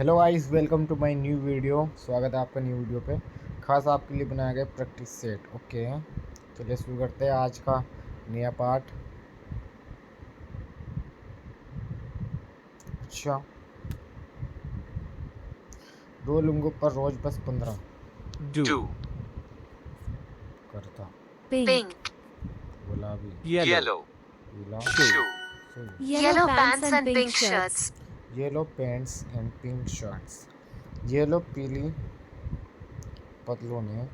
Hello guys, welcome to my new video. स्वागत है आपका न्यू वीडियो पे। खास आपके लिए बनाया गया प्रैक्टिस सेट। ओके, चलिए शुरू करते हैं आज का नया पार्ट। अच्छा, डुओलिंगो पर रोज बस 15 Do. करता। Pink. गुलाबी, Yellow. पीला, Shoe. Shoe, Yellow pants and pink shirts. Yellow paints and pink shirts. Yellow पीली पतलूनें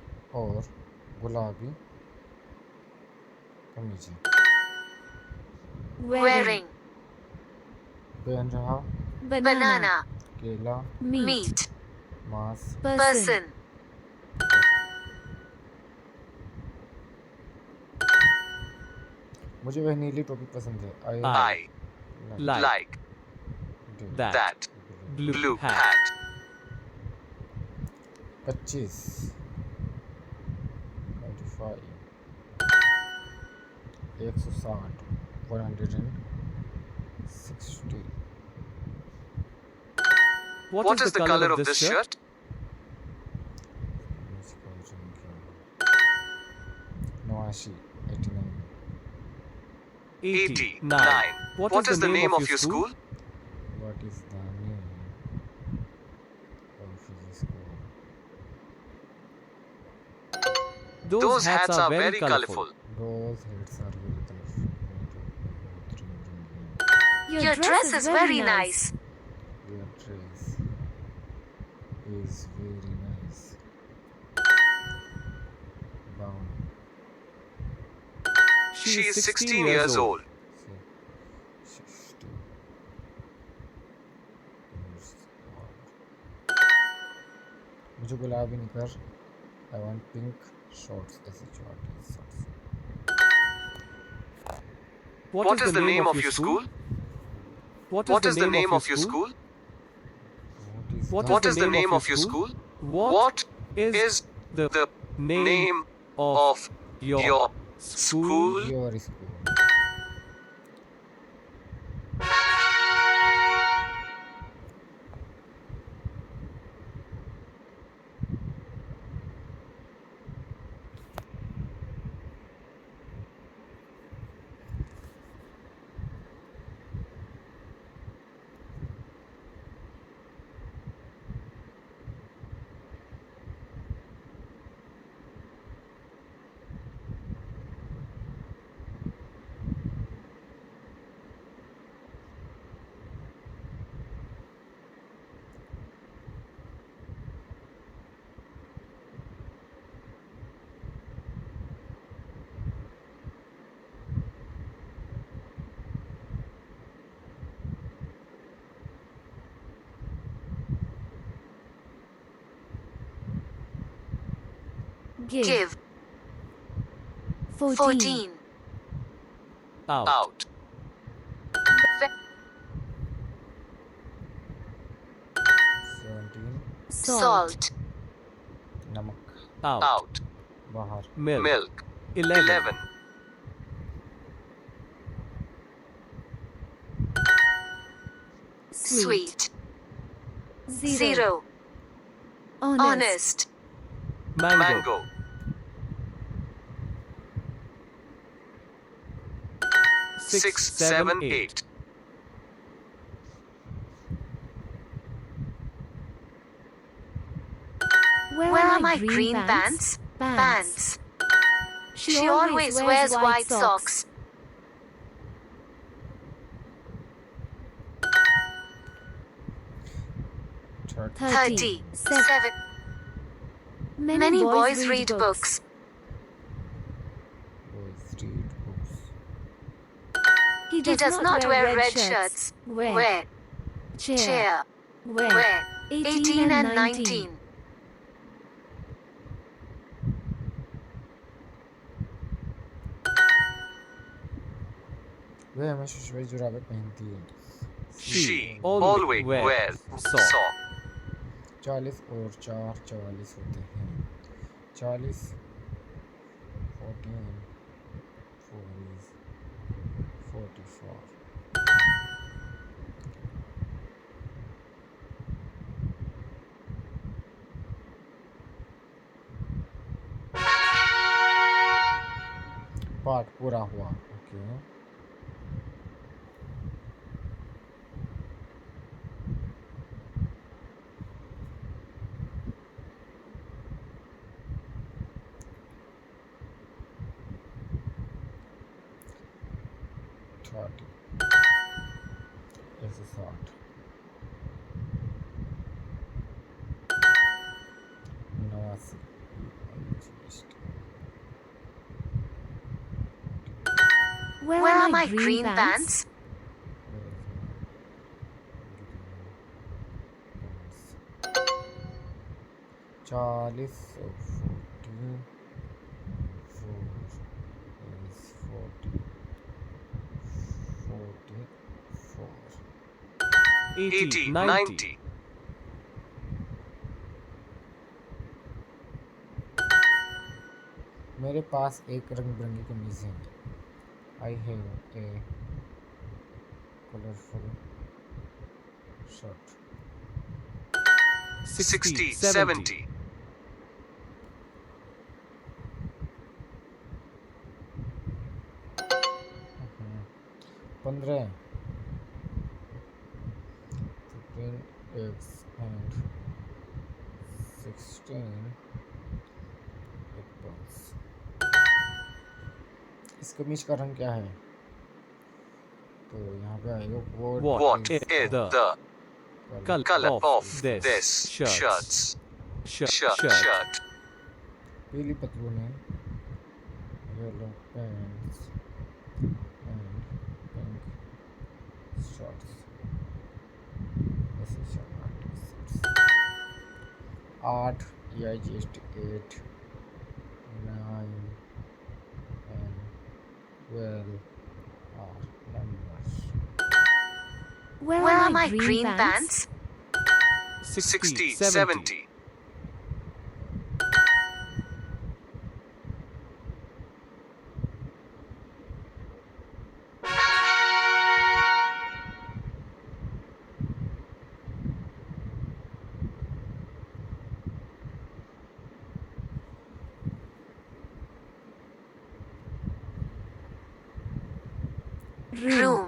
और गुलाबी कमीजें। Wearing. पहन रहा Banana. केला, Meat. मांस। Person. मुझे वह नीली टोपी पसंद है। I like that blue hat. 25, 25, 160, 160। What is the color of this shirt? नवासी, 89। 89. What is the name of your school? What is the name of his school? Those hats are very colorful. Those heads are very colorful. Your dress is very nice. Your dress is very nice. Brown, She is 16 years old. 60 years old. मुझे गुलाबी निकर। I want pink shorts. ऐसे shorts. What is the name of your school? What is the name of your school? What is the name of your school? What is the name of your school? Your school. Give. 14. Out. 17, Salt. नमक, Out. बाहर, Milk. 11. Sweet. 0. Honest. Mango. 6, 7, 8. Where are my green pants? Pants. She always wears white socks. 30. 7. Many boys read books. boys read books. He does not wear red shirts. Wear. Chair. Wear. 18 and 19. वह हमेशा सफेद जुराबें पहनती है। She always wears socks. 40 और 4, 44 होते हैं। 40, 14, 4 is 44। Part पूरा हुआ। ओके, थर्टी ऐसे 60, 89, Where are my green pants? 40, 14, 4 is 40, 44, 80, 90. मेरे पास एक रंग बिरंगी कमीज है। I have a colourful shirt. 60, 70. पंद्रह, 15 eggs and 16 apples। इस कमीज का रंग क्या है? तो यहाँ पे आएगा What is the color of this shirts? Shirt. पीली पतलूनें, yellow pants and pink shirts. ऐसे आठ या just 8, 9 and 12 are numbers। Where are my green pants? 60, 70. Room.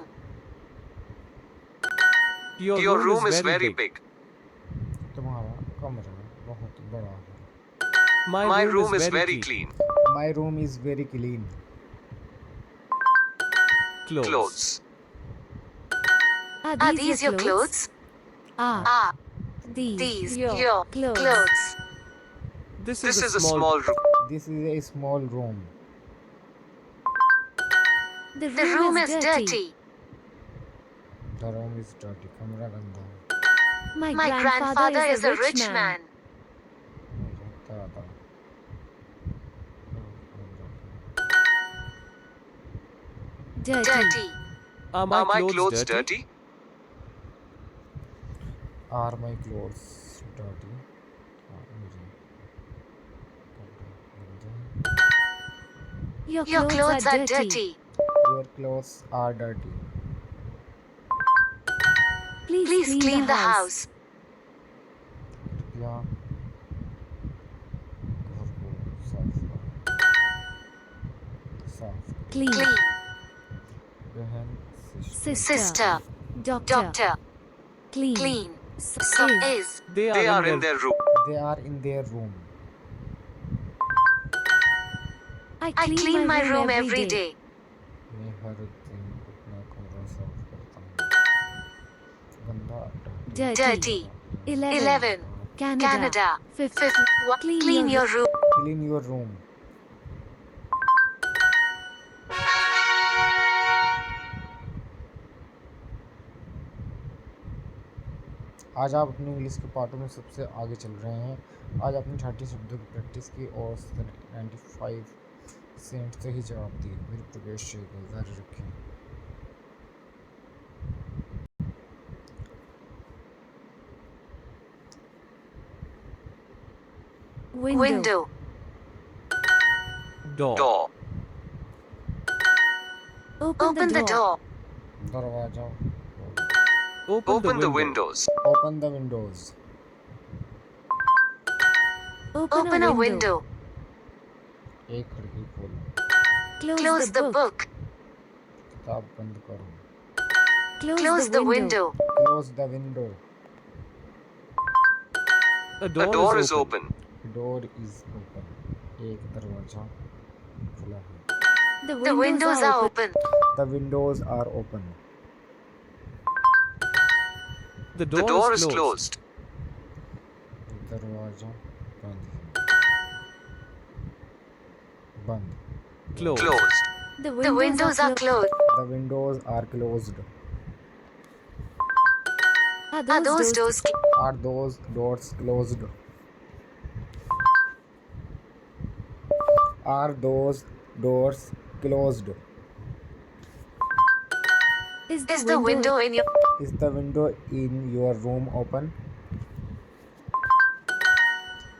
Your room is very big. तुम्हारा कमरा बहुत बड़ा है। My room is very clean. My room is very clean। Clothes. Are these your clothes? Are these your clothes? This is a small room. This is a small room। The room is dirty. The room is dirty। कमरा गंदा है। My grandfather is a rich man. मेरा दादा Dirty. Are my clothes dirty? Are my clothes dirty? मेरे कपड़े गंदे हैं। Your clothes are dirty. Your clothes are dirty। Please clean the house. कृपया घर को साफ करें। साफ Clean. बहन Sister. Doctor. Clean. So is. They are in their room. They are in their room। I clean my room every day. मैं हर दिन अपना कमरा साफ करता हूँ। गंदा Dirty. 11. Canada. 5. Clean your room. Clean your room। आज आप अपने इंग्लिश के पार्टों में सबसे आगे चल रहे हैं। आज आपने 30 शब्दों की प्रैक्टिस की और 95% सही जवाब दिए। मेरी प्रवेश जारी रखें। Window. Door. Open the door. दरवाजा। Open the windows. Open the windows। Open a window. एक खिड़की खोलो। Close the book. किताब बंद करो. Close the window. Close the window. A door is open. Door is open. एक दरवाजा खुला है. The windows are open. The windows are open. The door is closed. दरवाजा बंद है. बंद. Closed. The windows are closed. The windows are closed. Are those doors? Are those doors closed? Are those doors closed? Is the window in your? Is the window in your room open?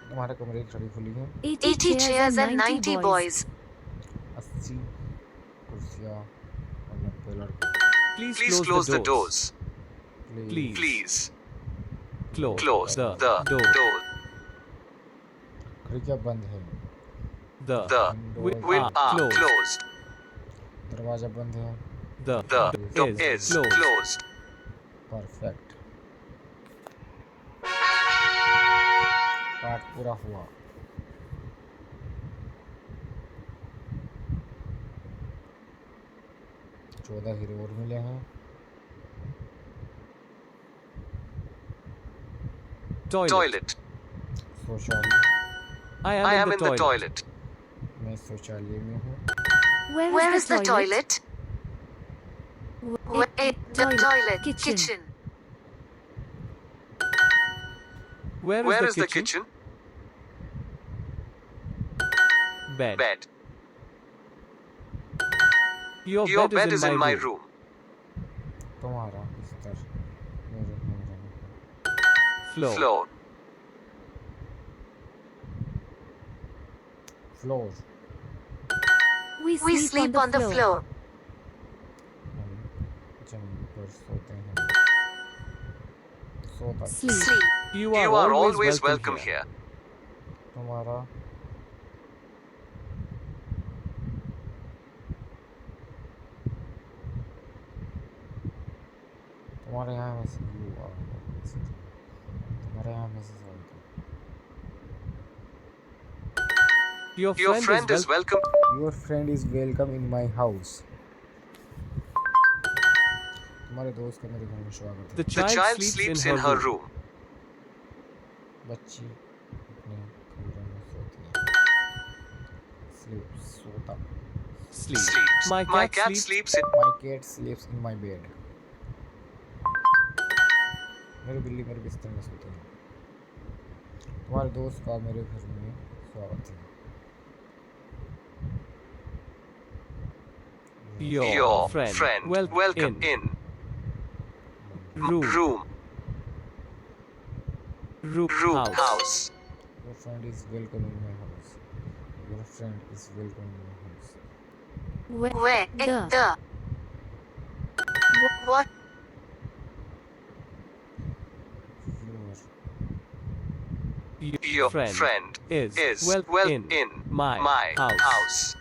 तुम्हारे कमरे की खड़ी खुली है. 80 chairs and 90 boys. 80 कुर्सियाँ और 90 लड़के. Please close the doors. Please close the door. खिड़कियाँ बंद है. The windows are closed. दरवाजा बंद है. The door is closed. Perfect. पाठ पूरा हुआ. चौदह हीरो और मिले हैं. Toilet. शौचालय. I am in the toilet. मैं शौचालय में हूँ. Where is the toilet? Toilet. Kitchen. Where is the kitchen? Bed. Your bed is in my room. तुम्हारा बिस्तर मेरे कमरे में है. Floor. Floor. We sleep on the floor. हम जमीन पर सोते हैं. सोता. Sleep. You are always welcome here. तुम्हारा तुम्हारे यहाँ में से यू आर. तुम्हारे यहाँ में से सोते. Your friend is welcome. Your friend is welcome in my house. तुम्हारे दोस्त का मेरे घर में स्वागत है. The child sleeps in her room. बच्ची अपने कमरे में सोती है. Sleep सोता. Sleeps. My cat sleeps in. My cat sleeps in my bed. मेरी बिल्ली मेरे बिस्तर में सोती है. तुम्हारे दोस्त का मेरे घर में स्वागत है. Your friend welcome in. Room. House. Your friend is welcome in my house. Your friend is welcome in my house. Where? The. What? Floor. Your friend is well in my house.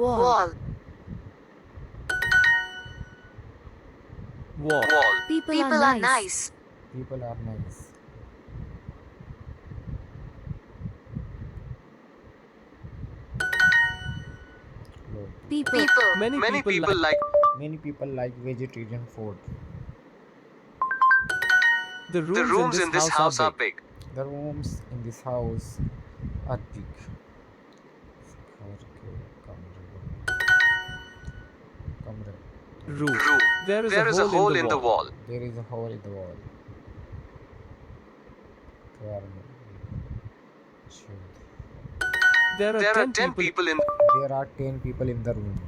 Wall. People are nice. People are nice. Floor. People. Many people like. Many people like vegetarian food. The rooms in this house are big. The rooms in this house are big. घर के कमरे. Room. There is a hole in the wall. There is a hole in the wall. द्वार में छेद. There are 10 people. There are 10 people in the room.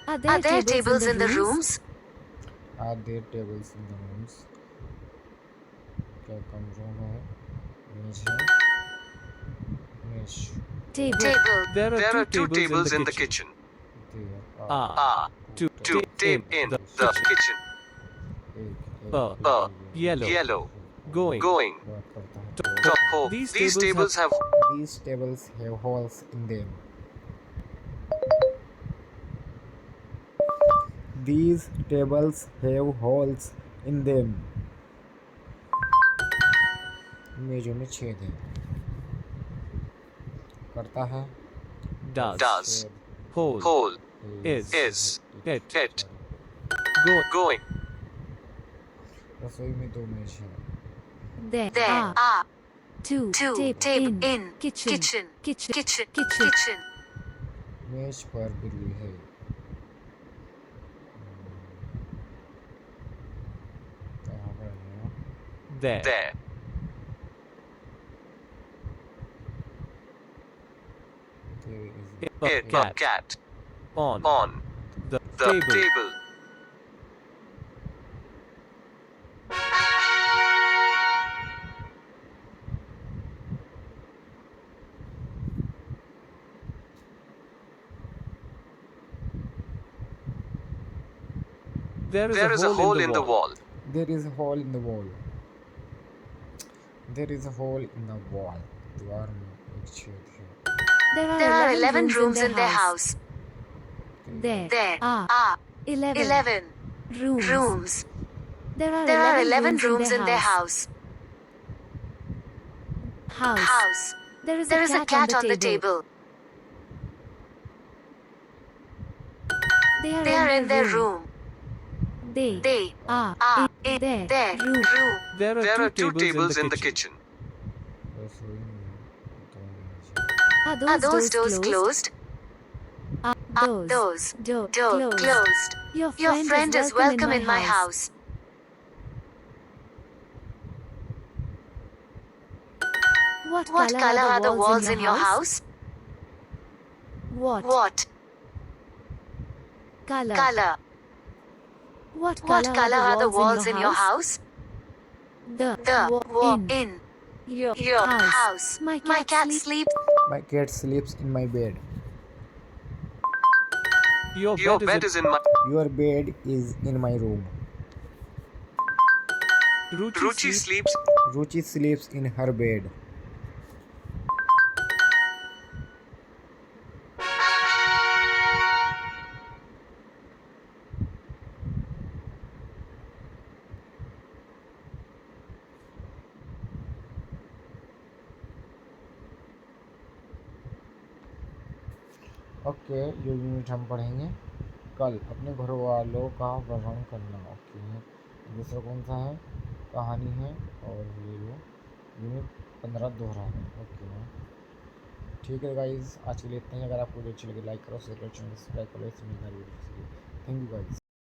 Are there tables in the rooms? Are there tables in the rooms? क्या कमरों में मेज है? मेज. Table. There are two tables in the kitchen. There Ah, are two two tables in the kitchen. Yellow. Going. बात करता है. Top. These tables have. These tables have holes in them. These tables have holes in them. मेजों में छेद हैं. करता है. Does. Hole. Is. It. Going. रसोई में 2 मेज हैं. There are two tables in kitchen. मेज पर बिल्ली है. कहाँ पर है? There. There is A cat. On. The table. There is a hole in the wall. There is a hole in the wall. There is a hole in the wall. दीवार में एक छेद है. There are 11 rooms in their house. There are 11 rooms. There are 11 rooms in their house. There is a cat on the table. They are in their room. They are in their room. There are two tables in the kitchen. रसोई में 2 मेज हैं. Are those doors closed? Are those doors closed? Your friend is welcome in my house. What color are the walls in your house? What color? What color are the walls in your house? The wall in your house. My cat sleeps. My cat sleeps in my bed. Your bed is in my. Your bed is in my room. Ruchi sleeps. Ruchi sleeps in her bed. Okay, ये unit हम पढ़ेंगे कल. अपने घर वालों का वर्णन करना. ओके, दूसरा कौन सा है? कहानी है. और ये जो यूनिट 15 दोहराना. ओके, ठीक है गाइज, आज के लिए इतना ही. अगर आपको वीडियो अच्छी लगे लाइक करो, शेयर करो, चैनल सब्सक्राइब करो. Thank you guys.